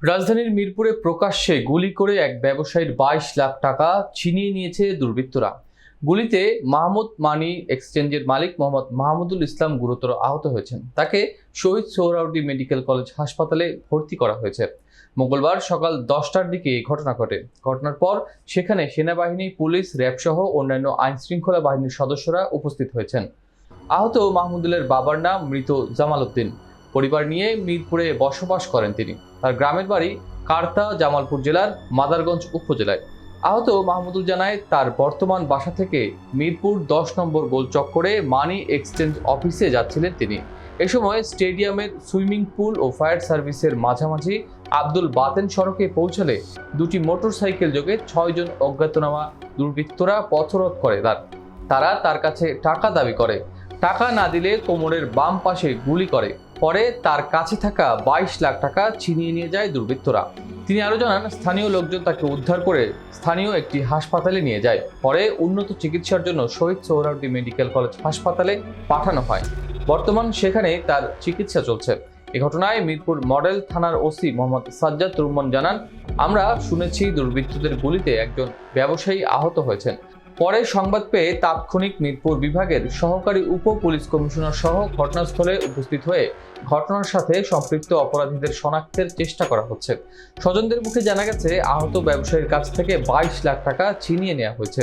রাজধানীর মিরপুরে প্রকাশ্যে গুলি করে এক ব্যবসায়ীর 22 লাখ টাকা ছিনিয়ে নিয়েছে দুর্বৃত্তরা। গুলিতে মাহমুদ মানি এক্সচেঞ্জের মালিক মোহাম্মদ মাহমুদুল ইসলাম গুরুতর আহত হয়েছেন। তাকে শহীদ সোহরাওয়ার্দী মেডিকেল কলেজ হাসপাতালে ভর্তি করা হয়েছে। মঙ্গলবার সকাল 10টার দিকে এই ঘটনা ঘটে। ঘটনার পর সেখানে সেনাবাহিনী, পুলিশ, র্যাব সহ অন্যান্য আইন শৃঙ্খলা বাহিনীর সদস্যরা উপস্থিত হয়েছেন। আহত মাহমুদুলের বাবার নাম মৃত জামাল উদ্দিন। পরিবার নিয়ে মিরপুরে বসবাস করেন তিনি। তার গ্রামের বাড়ি কারতা, জামালপুর জেলার মাদারগঞ্জ উপজেলায়। আহত মাহমুদুল জানায়, তার বর্তমান বাসা থেকে মিরপুর 10 নম্বর গোল চক্করে মানি এক্সচেঞ্জ অফিসে যাচ্ছিলেন তিনি। এ সময় স্টেডিয়ামের সুইমিং পুল ও ফায়ার সার্ভিসের মাঝামাঝি আব্দুল বাতেন সড়কে পৌঁছালে দুটি মোটরসাইকেল যোগে 6 জন অজ্ঞাতনামা দুর্বৃত্তরা পথরোধ করে। তারা তার কাছে টাকা দাবি করে। টাকা না দিলে কোমরের বাম পাশে গুলি করে। পরে তার কাছে থাকা 22 লাখ টাকা ছিনিয়ে নিয়ে যায় দুর্বৃত্তরা। তিনি আরও জানান, স্থানীয় লোকজন তাকে উদ্ধার করে স্থানীয় একটি হাসপাতালে নিয়ে যায়। পরে উন্নত চিকিৎসার জন্য শহীদ সোহরাওয়ার্দী মেডিকেল কলেজ হাসপাতালে পাঠানো হয়। বর্তমান সেখানে তার চিকিৎসা চলছে। এ ঘটনায় মিরপুর মডেল থানার ওসি মোহাম্মদ সাজ্জাদ রুম্মান জানান, আমরা শুনেছি দুর্বৃত্তদের গুলিতে একজন ব্যবসায়ী আহত হয়েছেন। পরে সংবাদ পেয়ে তাৎক্ষণিক মিরপুর বিভাগের সহকারী উপ পুলিশ কমিশনার সহ ঘটনাস্থলে উপস্থিত হয়ে ঘটনার সাথে সম্পৃক্ত অপরাধীদের শনাক্তের চেষ্টা করা হচ্ছে। স্বজনদের মুখে জানা গেছে, আহত ব্যবসায়ীর কাছ থেকে 22 লাখ টাকা ছিনিয়ে নেওয়া হয়েছে।